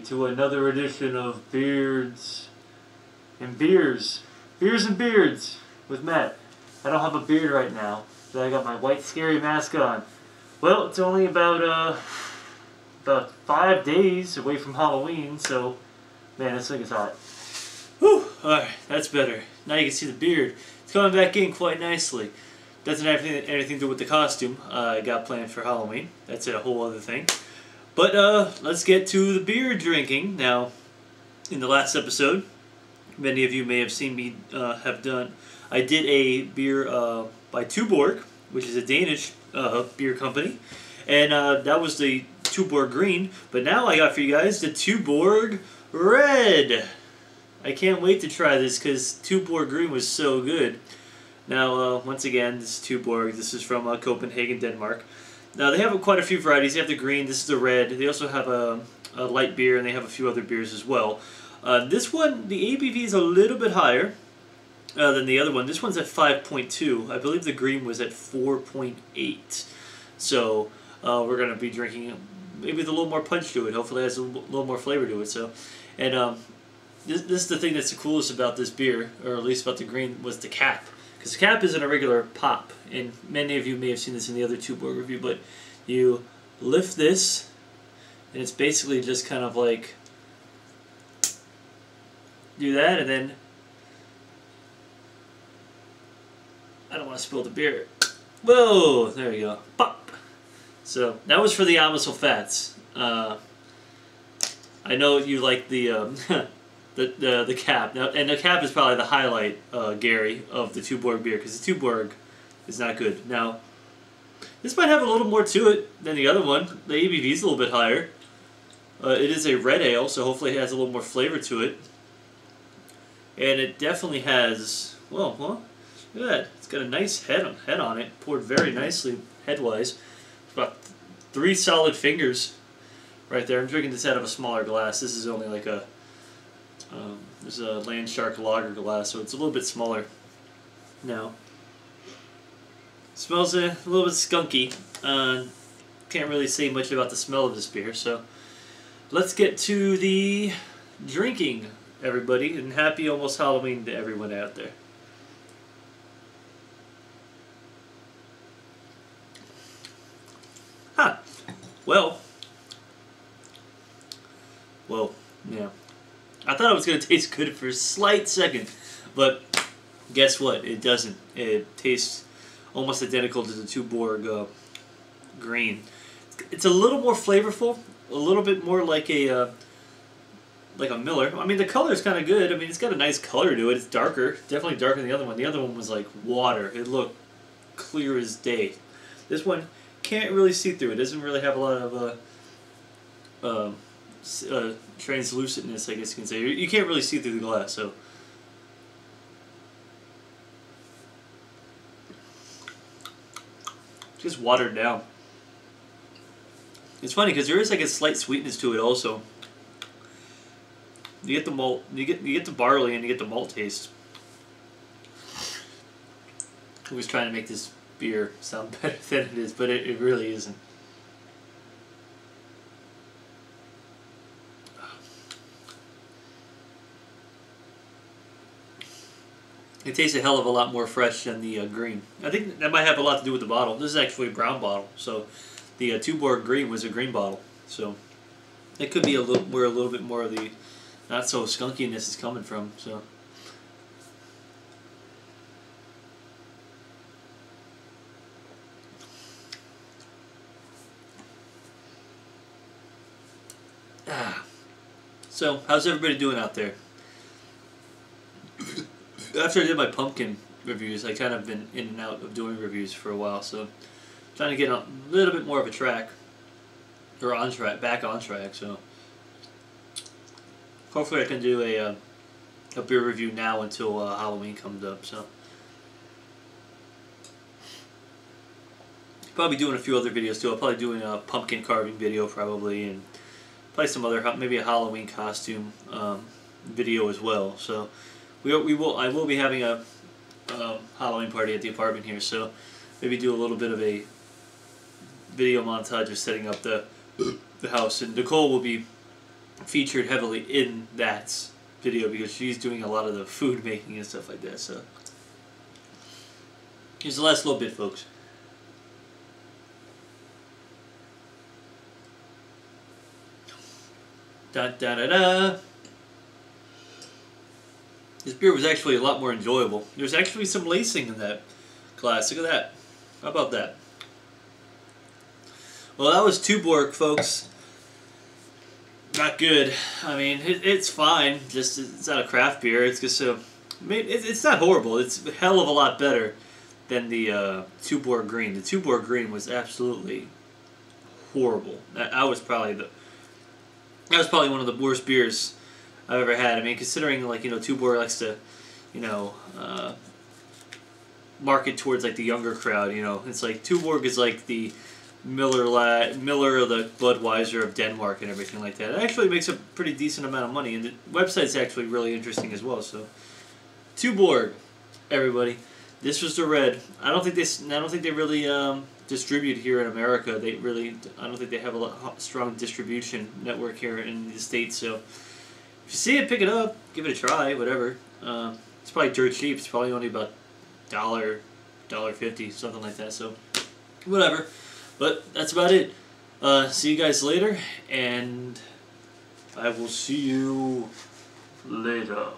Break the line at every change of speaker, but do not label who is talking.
to another edition of Beards and Beers. Beers and Beards with Matt. I don't have a beard right now, so I got my white scary mask on. Well, it's only about 5 days away from Halloween, so man, this thing is hot. Whew, alright, that's better. Now you can see the beard. It's coming back in quite nicely. Doesn't have anything to do with the costume I got planned for Halloween. That's a whole other thing. But let's get to the beer drinking. Now, in the last episode, many of you may have seen me I did a beer by Tuborg, which is a Danish beer company. And that was the Tuborg Green. But now I got for you guys the Tuborg Red. I can't wait to try this because Tuborg Green was so good. Now, once again, this is Tuborg. This is from Copenhagen, Denmark. Now, they have quite a few varieties. They have the green, this is the red. They also have a light beer, and they have a few other beers as well. This one, the ABV is a little bit higher than the other one. This one's at 5.2. I believe the green was at 4.8. So, we're going to be drinking maybe with a little more punch to it. Hopefully it has a little more flavor to it. So, and this is the thing that's the coolest about this beer, or at least about the green, was the cap. Because the cap isn't a regular pop, and many of you may have seen this in the other Tuborg review, but you lift this, and it's basically just kind of like, do that, and then, I don't want to spill the beer. Whoa, there you go, pop! So, that was for the Amisulfats. I know you like the, the cap. Now, and the cap is probably the highlight, Gary, of the Tuborg beer, because the Tuborg is not good. Now, this might have a little more to it than the other one. The ABV is a little bit higher. It is a red ale, so hopefully it has a little more flavor to it. And it definitely has, well, look at that. It's got a nice head on it, poured very nicely headwise. It's about 3 solid fingers right there. I'm drinking this out of a smaller glass. This is only like a there's a Land Shark lager glass, so it's a little bit smaller. Now, it smells a little bit skunky. Can't really say much about the smell of this beer, so let's get to the drinking, everybody, and happy almost Halloween to everyone out there. Huh. Well, yeah. I thought it was going to taste good for a slight second, but guess what? It doesn't. It tastes almost identical to the Tuborg Green. It's a little more flavorful, a little bit more like a Miller. I mean, the color is kind of good. I mean, it's got a nice color to it. It's darker, definitely darker than the other one. The other one was like water. It looked clear as day. This one can't really see through. It doesn't really have a lot of translucentness, I guess you can say. You can't really see through the glass, so. Just watered down. It's funny because there is like a slight sweetness to it also. You get the malt, you get the barley, and you get the malt taste. I was trying to make this beer sound better than it is, but it really isn't. It tastes a hell of a lot more fresh than the green. I think that might have a lot to do with the bottle. This is actually a brown bottle, so the Tuborg Green was a green bottle. So it could be where a little bit more of the not so skunkiness is coming from. So so how's everybody doing out there? After I did my pumpkin reviews, I kind of been in and out of doing reviews for a while, so trying to get a little bit more of a track, or back on track. So hopefully I can do a beer review now until Halloween comes up. So probably doing a few other videos too. I'll probably doing a pumpkin carving video probably, and probably some other, maybe a Halloween costume video as well. So. I will be having a Halloween party at the apartment here, so maybe do a little bit of a video montage of setting up the house. And Nicole will be featured heavily in that video because she's doing a lot of the food making and stuff like that. So here's the last little bit, folks. Da da da da. This beer was actually a lot more enjoyable. There's actually some lacing in that glass. Look at that. How about that? Well, that was Tuborg, folks. Not good. I mean, it's fine. Just it's not a craft beer. It's just a. I mean, it's not horrible. It's a hell of a lot better than the Tuborg Green. The Tuborg Green was absolutely horrible. That was probably one of the worst beers I've ever had. I mean, considering like Tuborg likes to, market towards like the younger crowd. It's like Tuborg is like the Miller or the Budweiser of Denmark and everything like that. It actually makes a pretty decent amount of money, and the website's actually really interesting as well. So, Tuborg, everybody, this was the red. I don't think they really distribute here in America. I don't think they have a strong distribution network here in the States. So, if you see it, pick it up, give it a try, whatever. It's probably dirt cheap. It's probably only about $1.50, something like that. So, whatever. But that's about it. See you guys later, and I will see you later.